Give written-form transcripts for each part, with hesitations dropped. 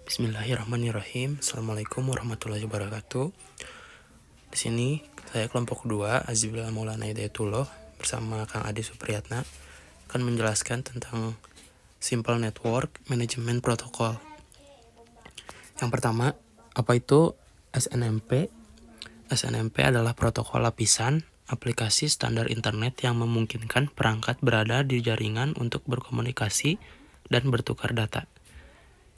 Bismillahirrahmanirrahim. Assalamualaikum warahmatullahi wabarakatuh. Di sini saya kelompok 2 Azibillah Maulana Hidayatullah bersama Kang Adi Supriyatna akan menjelaskan tentang Simple Network Management Protocol. Yang pertama, apa itu SNMP? SNMP adalah protokol lapisan aplikasi standar internet yang memungkinkan perangkat berada di jaringan untuk berkomunikasi dan bertukar data.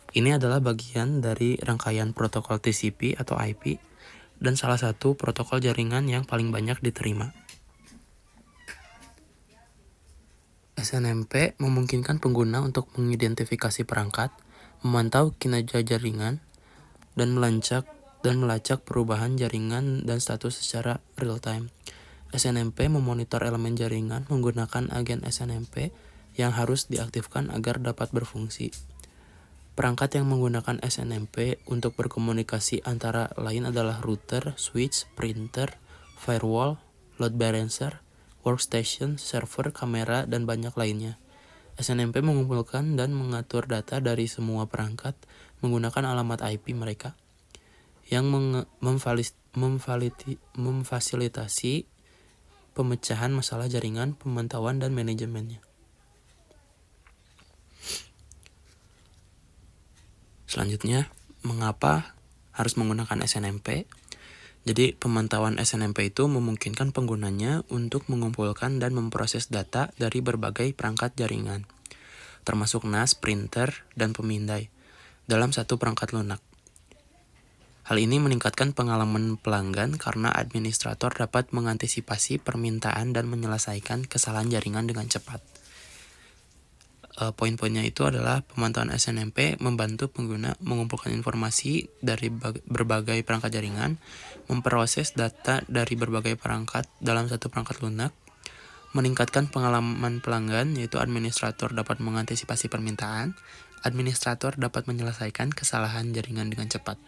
Ini adalah bagian dari rangkaian protokol TCP atau IP dan salah satu protokol jaringan yang paling banyak diterima. SNMP memungkinkan pengguna untuk mengidentifikasi perangkat, memantau kinerja jaringan, dan melacak perubahan jaringan dan status secara real-time. SNMP memonitor elemen jaringan menggunakan agen SNMP yang harus diaktifkan agar dapat berfungsi. Perangkat yang menggunakan SNMP untuk berkomunikasi antara lain adalah router, switch, printer, firewall, load balancer, workstation, server, kamera, dan banyak lainnya. SNMP mengumpulkan dan mengatur data dari semua perangkat menggunakan alamat IP mereka, yang memfasilitasi pemecahan masalah jaringan, pemantauan, dan manajemennya. Selanjutnya, mengapa harus menggunakan SNMP? Jadi, pemantauan SNMP itu memungkinkan penggunanya untuk mengumpulkan dan memproses data dari berbagai perangkat jaringan, termasuk NAS, printer, dan pemindai, dalam satu perangkat lunak. Hal ini meningkatkan pengalaman pelanggan karena administrator dapat mengantisipasi permintaan dan menyelesaikan kesalahan jaringan dengan cepat. Poin-poinnya itu adalah pemantauan SNMP membantu pengguna mengumpulkan informasi dari berbagai perangkat jaringan, memproses data dari berbagai perangkat dalam satu perangkat lunak, meningkatkan pengalaman pelanggan, yaitu administrator dapat mengantisipasi permintaan, administrator dapat menyelesaikan kesalahan jaringan dengan cepat.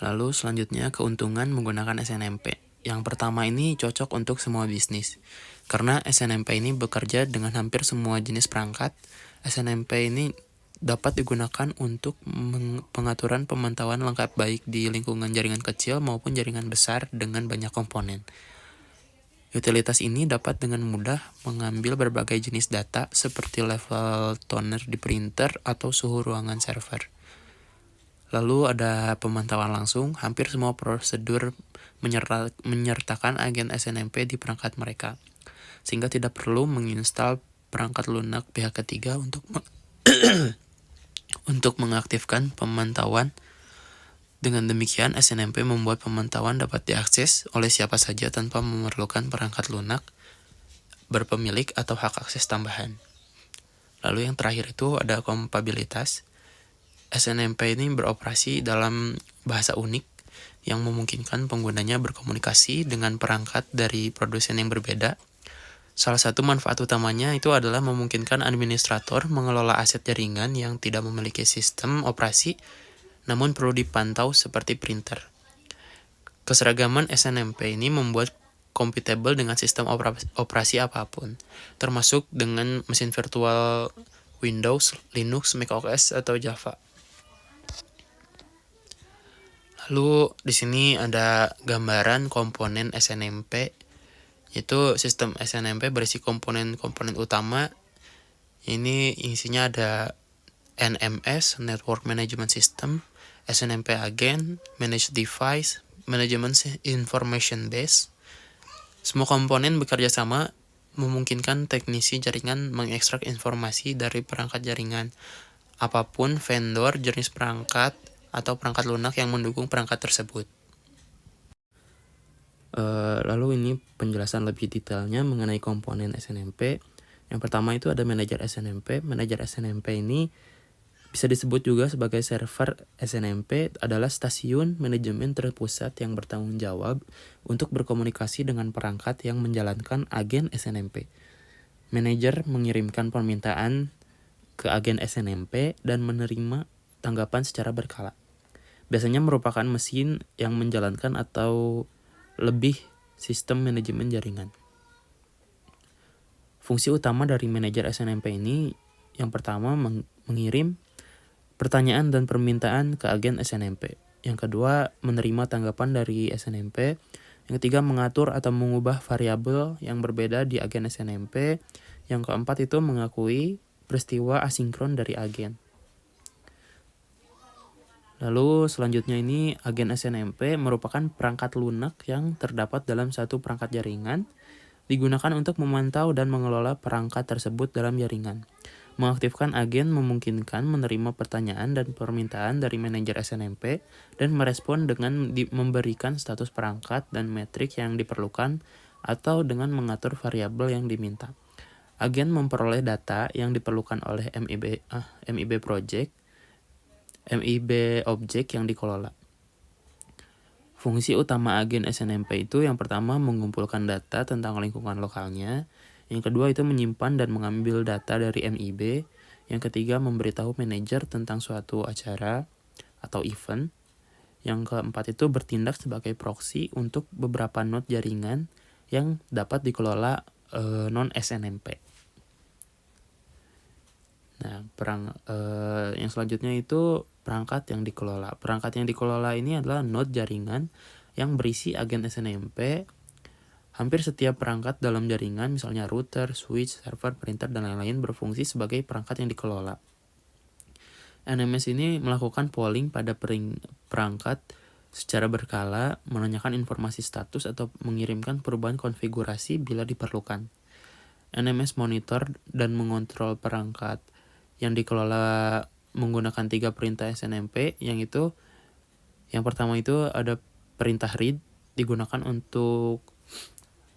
Lalu selanjutnya keuntungan menggunakan SNMP. Yang pertama ini cocok untuk semua bisnis. Karena SNMP ini bekerja dengan hampir semua jenis perangkat, SNMP ini dapat digunakan untuk pengaturan pemantauan lengkap baik di lingkungan jaringan kecil maupun jaringan besar dengan banyak komponen. Utilitas ini dapat dengan mudah mengambil berbagai jenis data seperti level toner di printer atau suhu ruangan server. Lalu ada pemantauan langsung, hampir semua prosedur menyertakan agen SNMP di perangkat mereka, sehingga tidak perlu menginstal perangkat lunak pihak ketiga untuk untuk mengaktifkan pemantauan. Dengan demikian, SNMP membuat pemantauan dapat diakses oleh siapa saja tanpa memerlukan perangkat lunak berpemilik atau hak akses tambahan. Lalu yang terakhir itu ada kompatibilitas. SNMP ini beroperasi dalam bahasa unik yang memungkinkan penggunanya berkomunikasi dengan perangkat dari produsen yang berbeda. Salah satu manfaat utamanya itu adalah memungkinkan administrator mengelola aset jaringan yang tidak memiliki sistem operasi, namun perlu dipantau seperti printer. Keseragaman SNMP ini membuat compatible dengan sistem operasi apapun, termasuk dengan mesin virtual Windows, Linux, macOS, atau Java. Lalu di sini ada gambaran komponen SNMP, yaitu sistem SNMP berisi komponen-komponen utama. Ini isinya ada NMS, Network Management System, SNMP Agent, Managed Device, Management Information Base. Semua komponen bekerja sama, memungkinkan teknisi jaringan mengekstrak informasi dari perangkat jaringan, apapun vendor, jenis perangkat, atau perangkat lunak yang mendukung perangkat tersebut. Lalu ini penjelasan lebih detailnya mengenai komponen SNMP. Yang pertama itu ada manajer SNMP. Manajer SNMP ini bisa disebut juga sebagai server SNMP, adalah stasiun manajemen terpusat yang bertanggung jawab untuk berkomunikasi dengan perangkat yang menjalankan agen SNMP. Manajer mengirimkan permintaan ke agen SNMP dan menerima tanggapan secara berkala. Biasanya merupakan mesin yang menjalankan atau lebih sistem manajemen jaringan. Fungsi utama dari manajer SNMP ini Yang pertama, mengirim pertanyaan dan permintaan ke agen SNMP. Yang kedua, menerima tanggapan dari SNMP. Yang ketiga, mengatur atau mengubah variabel yang berbeda di agen SNMP. Yang keempat itu mengakui peristiwa asinkron dari agen. Lalu selanjutnya ini agen SNMP merupakan perangkat lunak yang terdapat dalam satu perangkat jaringan, digunakan untuk memantau dan mengelola perangkat tersebut dalam jaringan. Mengaktifkan agen memungkinkan menerima pertanyaan dan permintaan dari manajer SNMP dan merespon dengan memberikan status perangkat dan metrik yang diperlukan atau dengan mengatur variabel yang diminta. Agen memperoleh data yang diperlukan oleh MIB objek yang dikelola. Fungsi utama agen SNMP itu yang pertama mengumpulkan data tentang lingkungan lokalnya, yang kedua itu menyimpan dan mengambil data dari MIB, yang ketiga memberitahu manajer tentang suatu acara atau event, yang keempat itu bertindak sebagai proxy untuk beberapa node jaringan yang dapat dikelola non-SNMP. Nah, yang selanjutnya itu perangkat yang dikelola. Perangkat yang dikelola ini adalah node jaringan yang berisi agen SNMP. Hampir setiap perangkat dalam jaringan, misalnya router, switch, server, printer, dan lain-lain berfungsi sebagai perangkat yang dikelola. NMS ini melakukan polling pada perangkat secara berkala, menanyakan informasi status atau mengirimkan perubahan konfigurasi bila diperlukan. NMS monitor dan mengontrol perangkat yang dikelola menggunakan 3 perintah SNMP, yang pertama itu ada perintah read, digunakan untuk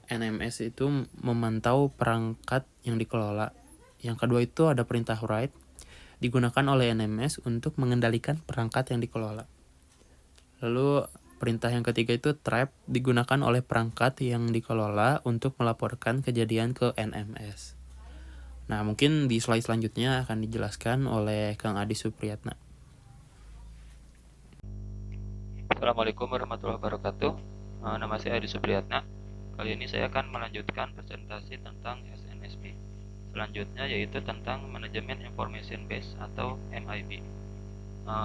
NMS itu memantau perangkat yang dikelola. Yang kedua itu ada perintah write, digunakan oleh NMS untuk mengendalikan perangkat yang dikelola. Lalu perintah yang ketiga itu trap, digunakan oleh perangkat yang dikelola untuk melaporkan kejadian ke NMS. Nah, mungkin di slide selanjutnya akan dijelaskan oleh Kang Adi Supriyatna. Assalamualaikum warahmatullahi wabarakatuh. Nama saya Adi Supriyatna. Kali ini saya akan melanjutkan presentasi tentang SNSP. Selanjutnya yaitu tentang Management Information Base atau MIB.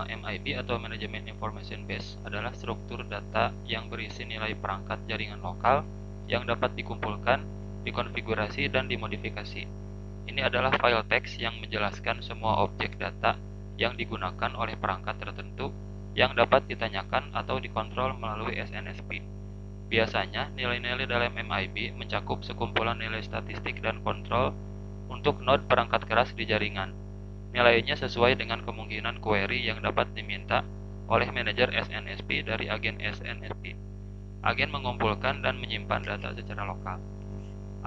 MIB atau Management Information Base adalah struktur data yang berisi nilai perangkat jaringan lokal yang dapat dikumpulkan, dikonfigurasi, dan dimodifikasi. Ini adalah file teks yang menjelaskan semua objek data yang digunakan oleh perangkat tertentu yang dapat ditanyakan atau dikontrol melalui SNSP. Biasanya, nilai-nilai dalam MIB mencakup sekumpulan nilai statistik dan kontrol untuk node perangkat keras di jaringan. Nilainya sesuai dengan kemungkinan query yang dapat diminta oleh manajer SNSP dari agen SNSP. Agen mengumpulkan dan menyimpan data secara lokal.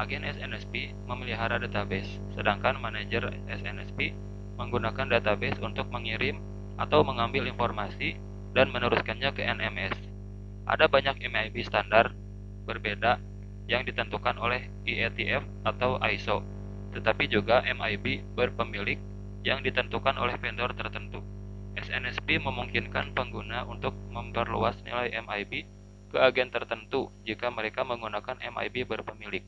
Agen SNSP memelihara database, sedangkan manajer SNSP menggunakan database untuk mengirim atau mengambil informasi dan meneruskannya ke NMS. Ada banyak MIB standar berbeda yang ditentukan oleh IETF atau ISO, tetapi juga MIB berpemilik yang ditentukan oleh vendor tertentu. SNSP memungkinkan pengguna untuk memperluas nilai MIB ke agen tertentu jika mereka menggunakan MIB berpemilik.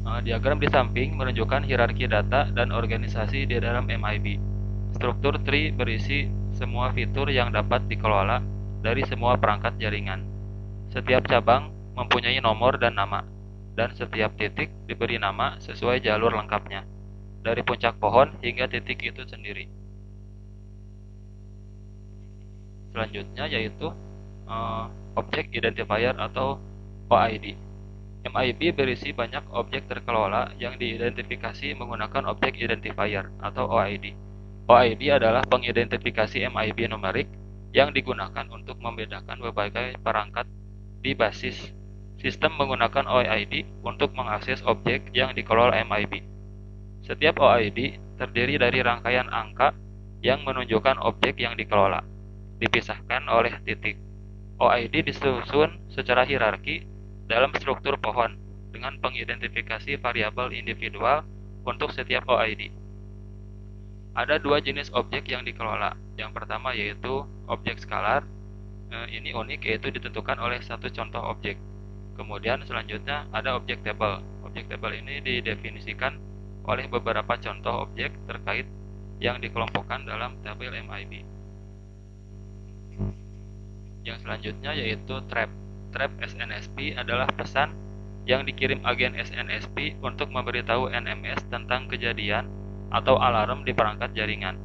Diagram di samping menunjukkan hierarki data dan organisasi di dalam MIB. Struktur tree berisi semua fitur yang dapat dikelola dari semua perangkat jaringan. Setiap cabang mempunyai nomor dan nama, dan setiap titik diberi nama sesuai jalur lengkapnya, dari puncak pohon hingga titik itu sendiri. Selanjutnya yaitu Object Identifier atau OID. MIB berisi banyak objek terkelola yang diidentifikasi menggunakan Object Identifier atau OID. OID adalah pengidentifikasi MIB numerik yang digunakan untuk membedakan berbagai perangkat di basis sistem menggunakan OID untuk mengakses objek yang dikelola MIB. Setiap OID terdiri dari rangkaian angka yang menunjukkan objek yang dikelola, dipisahkan oleh titik. OID disusun secara hierarki dalam struktur pohon dengan pengidentifikasi variabel individual untuk setiap OID. Ada 2 jenis objek yang dikelola. Yang pertama yaitu objek skalar. Ini unik, yaitu ditentukan oleh satu contoh objek. Kemudian selanjutnya ada objek table. Objek tabel ini didefinisikan oleh beberapa contoh objek terkait yang dikelompokkan dalam tabel MIB. Yang selanjutnya yaitu trap. Trap SNSP adalah pesan yang dikirim agen SNSP untuk memberitahu NMS tentang kejadian atau alarm di perangkat jaringan.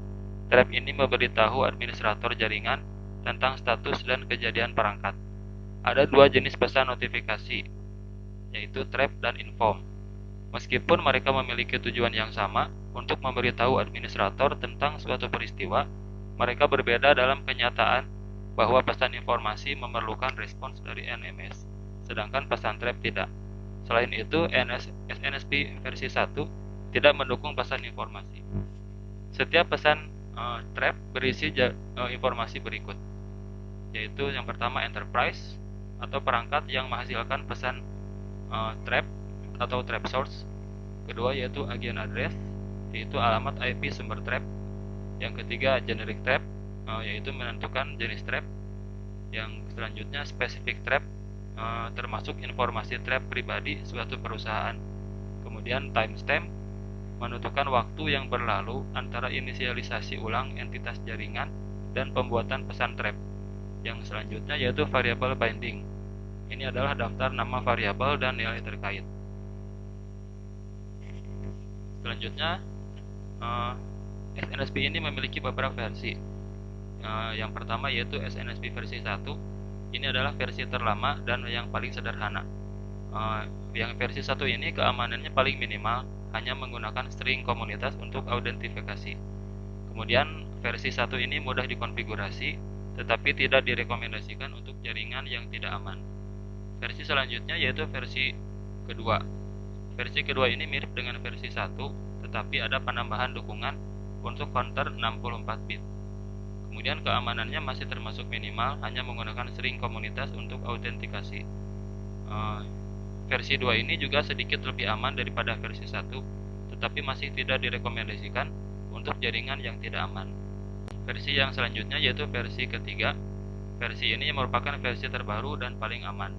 Trap ini memberitahu administrator jaringan tentang status dan kejadian perangkat. Ada dua jenis pesan notifikasi, yaitu trap dan inform. Meskipun mereka memiliki tujuan yang sama untuk memberitahu administrator tentang suatu peristiwa, mereka berbeda dalam kenyataan bahwa pesan informasi memerlukan respons dari NMS, sedangkan pesan trap tidak. Selain itu, SNSP versi 1 tidak mendukung pesan informasi. Setiap pesan trap berisi informasi berikut, yaitu yang pertama enterprise atau perangkat yang menghasilkan pesan trap atau trap source. Kedua yaitu agen address, yaitu alamat IP sumber trap. Yang ketiga generic trap, yaitu menentukan jenis trap. Yang selanjutnya specific trap, termasuk informasi trap pribadi suatu perusahaan. Kemudian timestamp, menentukan waktu yang berlalu antara inisialisasi ulang entitas jaringan dan pembuatan pesan trap. Yang selanjutnya yaitu variable binding. Ini adalah daftar nama variabel dan nilai terkait. Selanjutnya, SNSP ini memiliki beberapa versi. Yang pertama yaitu SNSP versi 1. Ini adalah versi terlama dan yang paling sederhana. Yang versi 1 ini keamanannya paling minimal, hanya menggunakan string komunitas untuk autentifikasi. Kemudian versi 1 ini mudah dikonfigurasi, tetapi tidak direkomendasikan untuk jaringan yang tidak aman. Versi selanjutnya yaitu versi kedua. Versi kedua ini mirip dengan versi 1, tetapi ada penambahan dukungan untuk counter 64 bit. Kemudian keamanannya masih termasuk minimal, hanya menggunakan string komunitas untuk autentikasi. Versi 2 ini juga sedikit lebih aman daripada versi 1, tetapi masih tidak direkomendasikan untuk jaringan yang tidak aman. Versi yang selanjutnya yaitu versi ketiga. Versi ini merupakan versi terbaru dan paling aman,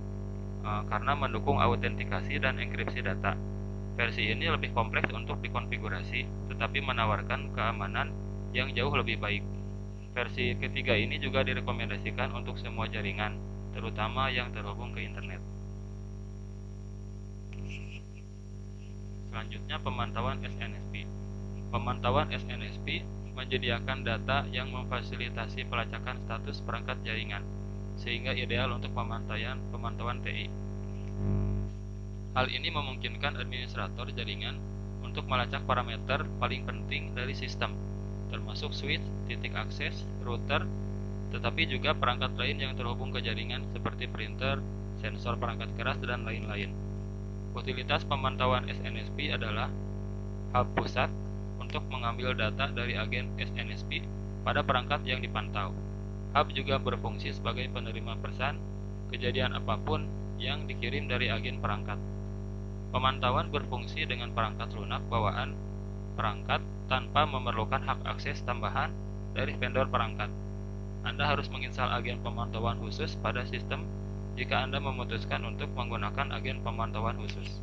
karena mendukung autentikasi dan enkripsi data. Versi ini lebih kompleks untuk dikonfigurasi, tetapi menawarkan keamanan yang jauh lebih baik. Versi ketiga ini juga direkomendasikan untuk semua jaringan, terutama yang terhubung ke internet. Selanjutnya, pemantauan SNSP. Pemantauan SNSP menyediakan data yang memfasilitasi pelacakan status perangkat jaringan, sehingga ideal untuk pemantauan TI. Hal ini memungkinkan administrator jaringan untuk melacak parameter paling penting dari sistem, termasuk switch, titik akses, router, tetapi juga perangkat lain yang terhubung ke jaringan seperti printer, sensor perangkat keras, dan lain-lain. Utilitas pemantauan SNSP adalah hub pusat untuk mengambil data dari agen SNSP pada perangkat yang dipantau. Hub juga berfungsi sebagai penerima pesan kejadian apapun yang dikirim dari agen perangkat. Pemantauan berfungsi dengan perangkat lunak bawaan perangkat tanpa memerlukan hak akses tambahan dari vendor perangkat. Anda harus menginstal agen pemantauan khusus pada sistem jika Anda memutuskan untuk menggunakan agen pemantauan khusus.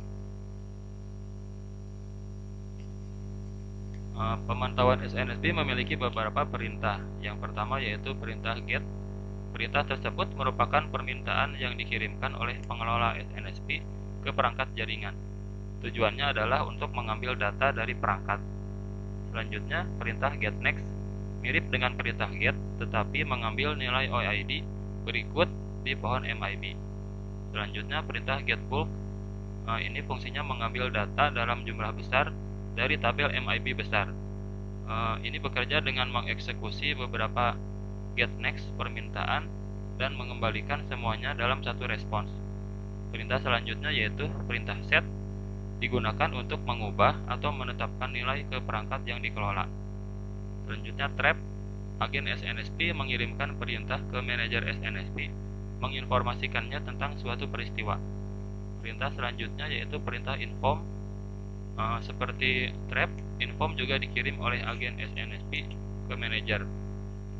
Pemantauan SNSP memiliki beberapa perintah. Yang pertama yaitu perintah GET. Perintah tersebut merupakan permintaan yang dikirimkan oleh pengelola SNSP ke perangkat jaringan. Tujuannya adalah untuk mengambil data dari perangkat. Selanjutnya, perintah GET_NEXT mirip dengan perintah GET, tetapi mengambil nilai OID berikut di pohon MIB. Selanjutnya, perintah GET_BULK. Ini fungsinya mengambil data dalam jumlah besar dari tabel MIB besar. Ini bekerja dengan mengeksekusi beberapa GET_NEXT permintaan dan mengembalikan semuanya dalam satu respons. Perintah selanjutnya yaitu perintah SET, digunakan untuk mengubah atau menetapkan nilai ke perangkat yang dikelola. Selanjutnya TRAP, agen SNSP mengirimkan perintah ke manajer SNSP, menginformasikannya tentang suatu peristiwa. Perintah selanjutnya yaitu perintah inform. Seperti TRAP, inform juga dikirim oleh agen SNSP ke manajer,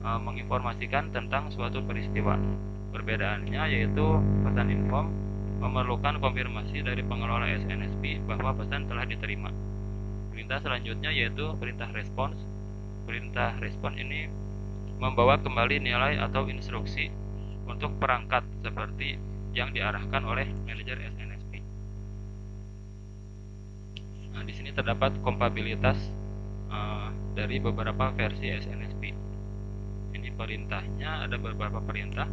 menginformasikan tentang suatu peristiwa. Perbedaannya yaitu pesan inform memerlukan konfirmasi dari pengelola SNSP bahwa pesan telah diterima. Perintah selanjutnya yaitu perintah respons. Perintah respons ini membawa kembali nilai atau instruksi untuk perangkat seperti yang diarahkan oleh manajer SNSP. Nah, di sini terdapat kompatibilitas dari beberapa versi SNSP. Ini perintahnya ada beberapa perintah,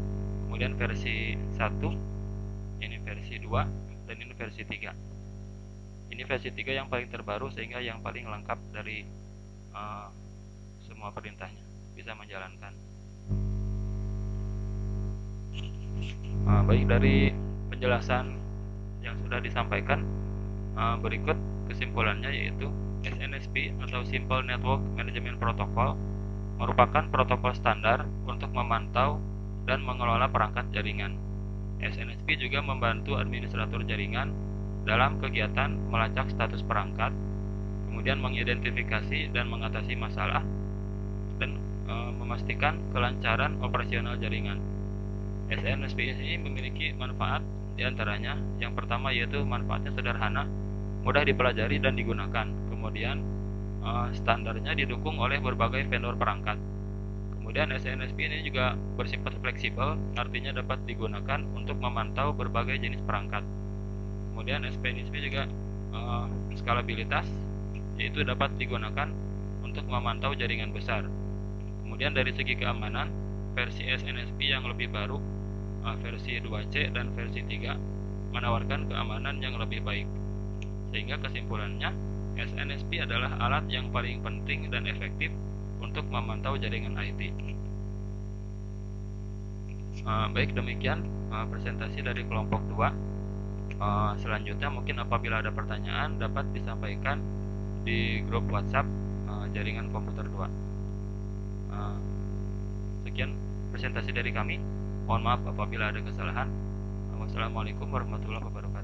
kemudian versi 1, ini versi 2, dan ini versi 3. Ini versi 3 yang paling terbaru sehingga yang paling lengkap dari semua perintahnya, bisa menjalankan. Baik, dari penjelasan yang sudah disampaikan, berikut kesimpulannya yaitu SNSP atau Simple Network Management Protocol merupakan protokol standar untuk memantau dan mengelola perangkat jaringan. SNSP juga membantu administrator jaringan dalam kegiatan melacak status perangkat, kemudian mengidentifikasi dan mengatasi masalah, dan memastikan kelancaran operasional jaringan. SNSP ini memiliki manfaat diantaranya yang pertama yaitu manfaatnya sederhana, mudah dipelajari dan digunakan. Kemudian standarnya didukung oleh berbagai vendor perangkat. Kemudian SNSP ini juga bersifat fleksibel, artinya dapat digunakan untuk memantau berbagai jenis perangkat. Kemudian SNSP juga skalabilitas, yaitu dapat digunakan untuk memantau jaringan besar. Kemudian dari segi keamanan, versi SNSP yang lebih baru, versi 2C dan versi 3, menawarkan keamanan yang lebih baik. Sehingga kesimpulannya, SNSP adalah alat yang paling penting dan efektif untuk memantau jaringan IT. Baik, demikian presentasi dari kelompok 2. Selanjutnya mungkin apabila ada pertanyaan dapat disampaikan di grup WhatsApp jaringan komputer 2. Sekian presentasi dari kami. Mohon maaf apabila ada kesalahan. Wassalamualaikum warahmatullahi wabarakatuh.